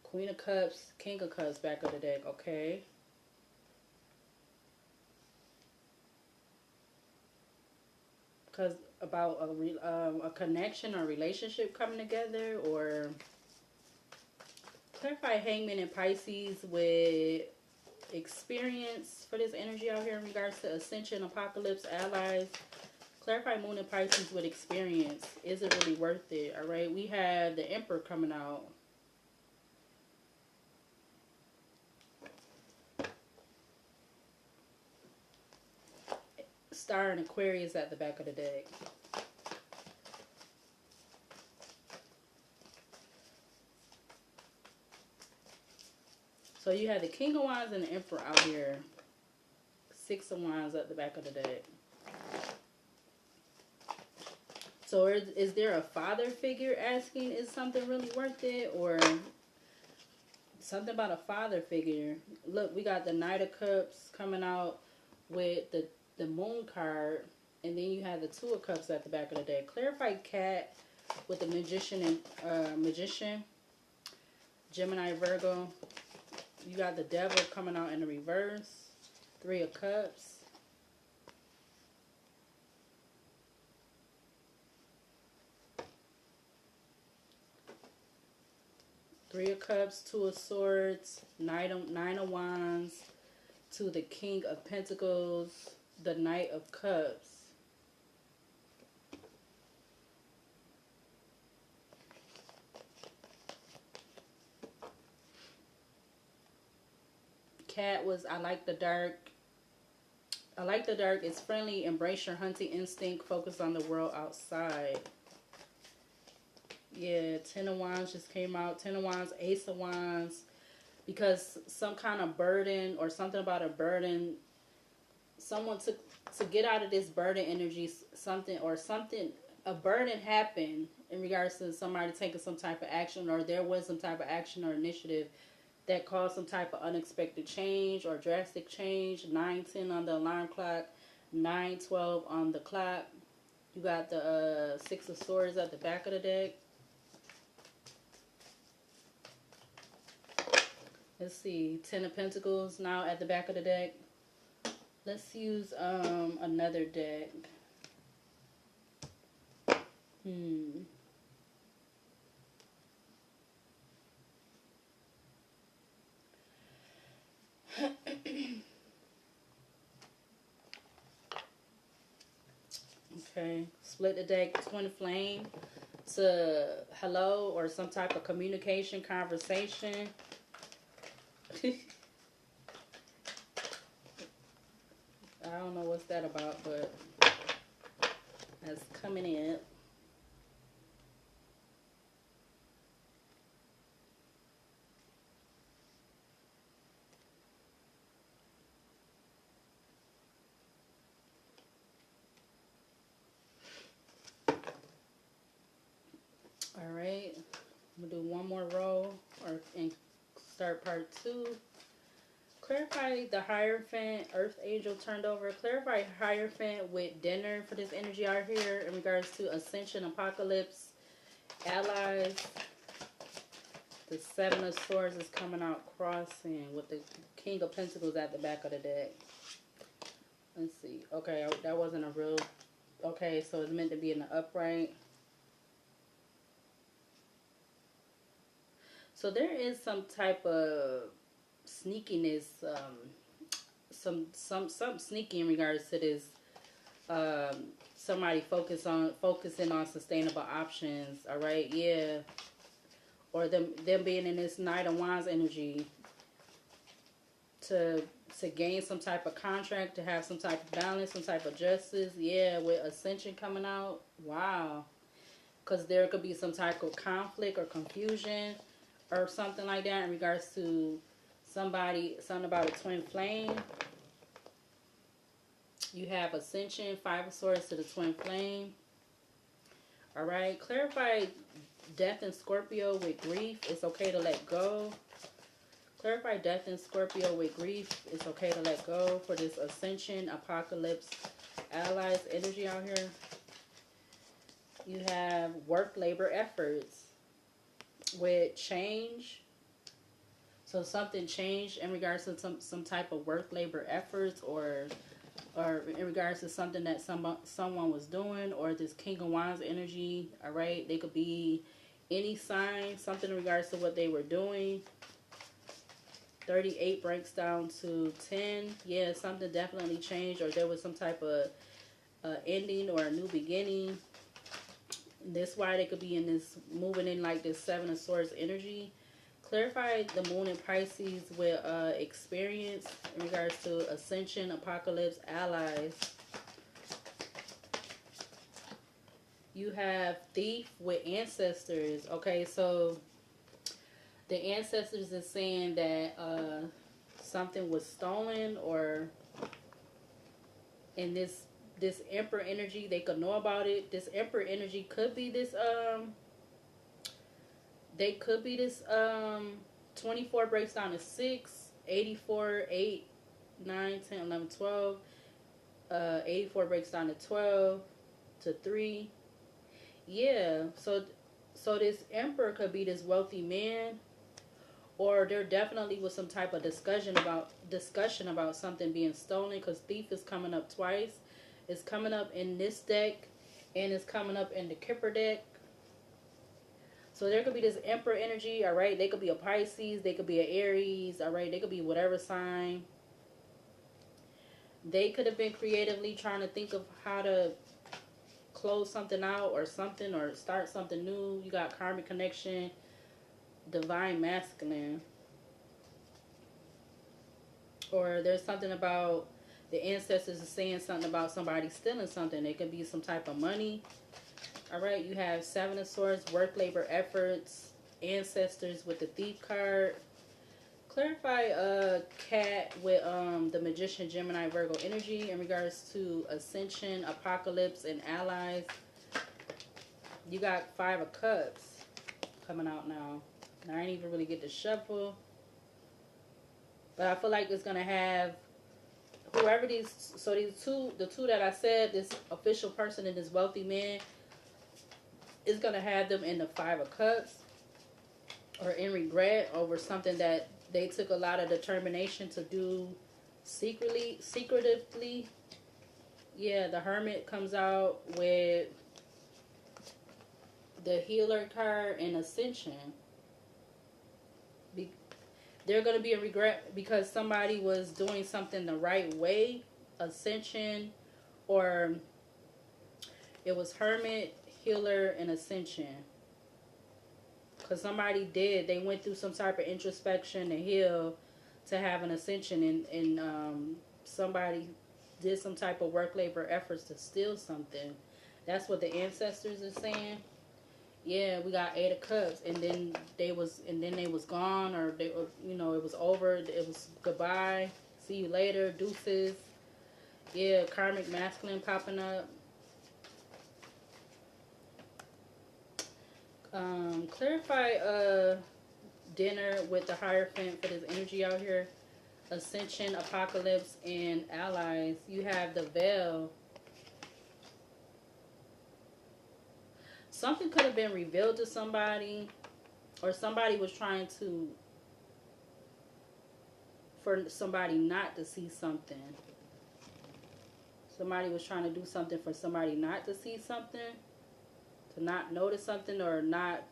Queen of Cups, King of Cups, back of the deck. Okay. Because about a connection or relationship coming together, or clarify Hangman and Pisces with experience for this energy out here in regards to Ascension, Apocalypse, allies. Clarify Moon and Pisces with experience. Is it really worth it? All right, we have the Emperor coming out. Star and Aquarius at the back of the deck. So you have the King of Wands and the Emperor out here. Six of Wands at the back of the deck. So is there a father figure asking, is something really worth it? Or something about a father figure. Look, we got the Knight of Cups coming out with the Moon card. And then you have the Two of Cups at the back of the deck. Clarify Cat with the Magician and Magician. Gemini, Virgo. You got the Devil coming out in the reverse. Three of Cups. Three of Cups, Two of Swords, Nine of Wands, to the King of Pentacles, the Knight of Cups. Cat was, I like the dark. I like the dark. It's friendly. Embrace your hunting instinct. Focus on the world outside. Yeah, Ten of Wands just came out. Ten of Wands, Ace of Wands. Because some kind of burden or something about a burden. Someone took to get out of this burden energy. A burden happened in regards to somebody taking some type of action, or there was some type of action or initiative that caused some type of unexpected change or drastic change. 9:10 on the alarm clock. 9:12 on the clock. You got the Six of Swords at the back of the deck. Let's see. Ten of Pentacles now at the back of the deck. Let's use another deck. Okay. Split the deck. Twin Flame to hello or some type of communication, conversation. I don't know what's that about, but that's coming in. All right, I'm gonna do one more roll and start part 2. Clarify the Hierophant, Earth Angel turned over. Clarify Hierophant with dinner for this energy out here in regards to Ascension, Apocalypse, allies. The Seven of Swords is coming out crossing with the King of Pentacles at the back of the deck. Let's see. Okay, that wasn't a real... Okay, so it's meant to be in the upright. So there is some type of sneakiness, some sneaky in regards to this Somebody focusing on sustainable options. All right, yeah. Or them being in this Knight of Wands energy to gain some type of contract, to have some type of balance, some type of justice. Yeah, with Ascension coming out. Wow. Because there could be some type of conflict or confusion or something like that in regards to something about a twin flame. You have Ascension, Five of Swords to the twin flame. All right. Clarify death in Scorpio with grief. It's okay to let go. Clarify death in Scorpio with grief. It's okay to let go for this Ascension, Apocalypse, Allies energy out here. You have work, labor, efforts with change. So something changed in regards to some type of work, labor, efforts, or in regards to something that someone was doing, or this King of Wands energy. All right, they could be any sign, something in regards to what they were doing. 38 breaks down to 10. Yeah, something definitely changed, or there was some type of ending or a new beginning. That's why they could be in this, moving in like this Seven of Swords energy. Clarify the Moon in Pisces with experience in regards to Ascension, Apocalypse, Allies. You have Thief with Ancestors. Okay, so the Ancestors is saying that something was stolen, or in this Emperor energy, they could know about it. This Emperor energy could be this they could be this 24 breaks down to 6, 84, 8, 9, 10, 11, 12. 84 breaks down to 12 to 3. Yeah, so this Emperor could be this wealthy man, or there definitely was some type of discussion about something being stolen, because Thief is coming up twice. It's coming up in this deck, and it's coming up in the Kipper deck. So there could be this Emperor energy, all right? They could be a Pisces, they could be an Aries, all right? They could be whatever sign. They could have been creatively trying to think of how to close something out or something, or start something new. You got Karmic Connection, Divine Masculine. Or there's something about the ancestors is saying something about somebody stealing something. It could be some type of money. All right, you have Seven of Swords, work, labor, efforts, ancestors with the Thief card. Clarify Cat with the Magician, Gemini, Virgo energy in regards to Ascension, Apocalypse, and Allies. You got Five of Cups coming out now. I didn't even really get to shuffle, but I feel like it's gonna have whoever these. So the two that I said, this official person and this wealthy man, is going to have them in the Five of Cups, or in regret over something that they took a lot of determination to do secretively. Yeah, the Hermit comes out with the Healer card and Ascension. They're going to be a regret because somebody was doing something the right way. Ascension, or it was Hermit, Healer, and Ascension. Because they went through some type of introspection to heal, to have an Ascension, and somebody did some type of work, labor, efforts to steal something. That's what the ancestors are saying. Yeah, we got Eight of Cups, and then they was gone, or they were, it was over. It was goodbye, see you later, deuces. Yeah, Karmic Masculine popping up. Clarify dinner with the Hierophant for this energy out here. Ascension, Apocalypse, and Allies. You have the Veil. Something could have been revealed to somebody, or somebody was trying for somebody not to see something. Somebody was trying to do something for somebody not to see something, to not notice something, or not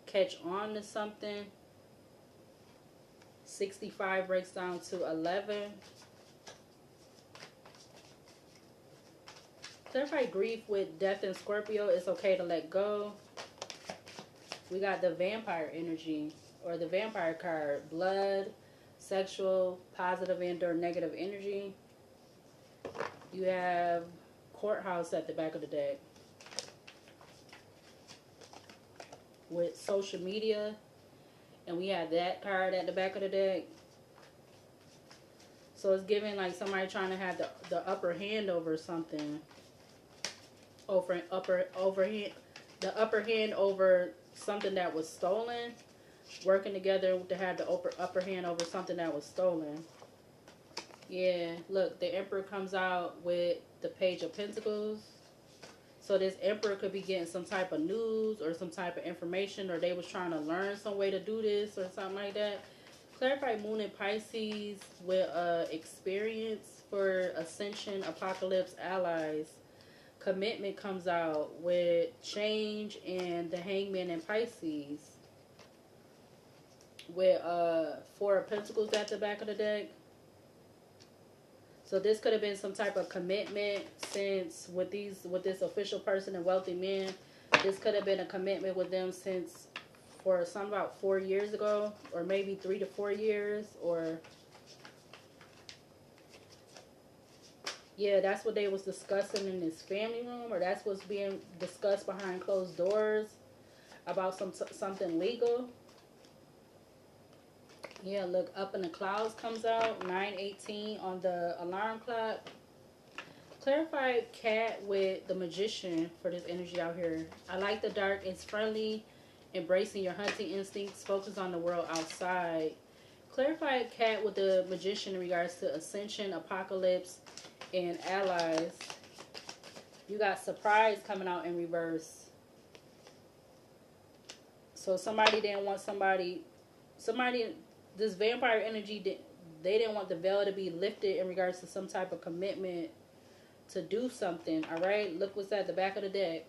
catch on to something. 65 breaks down to 11. Clarify grief with death in Scorpio. It's okay to let go. We got the vampire energy, or the vampire card. Blood, sexual, positive and or negative energy. You have courthouse at the back of the deck. With social media. And we have that card at the back of the deck. So it's giving like somebody trying to have the upper hand over something. The upper hand over something that was stolen. Working together to have the upper hand over something that was stolen. Yeah, look, the Emperor comes out with the Page of Pentacles. So this Emperor could be getting some type of news or some type of information, or they was trying to learn some way to do this or something like that. Clarify Moon in Pisces with experience for Ascension, Apocalypse, allies. Commitment comes out with change and the Hangman in Pisces. With Four of Pentacles at the back of the deck. So this could have been some type of commitment since with this official person and wealthy man. This could have been a commitment with them since for some about 4 years ago, or maybe 3 to 4 years, or yeah, that's what they was discussing in this family room, or that's what's being discussed behind closed doors about something legal. Yeah, look, Up in the Clouds comes out, 9:18 on the alarm clock. Clarify Cat with the Magician for this energy out here. I like the dark. It's friendly, embracing your hunting instincts, focus on the world outside. Clarify Cat with the Magician in regards to Ascension, Apocalypse, and allies. You got Surprise coming out in reverse. So somebody didn't want this vampire energy, they didn't want the veil to be lifted in regards to some type of commitment to do something. All right, look what's at the back of the deck.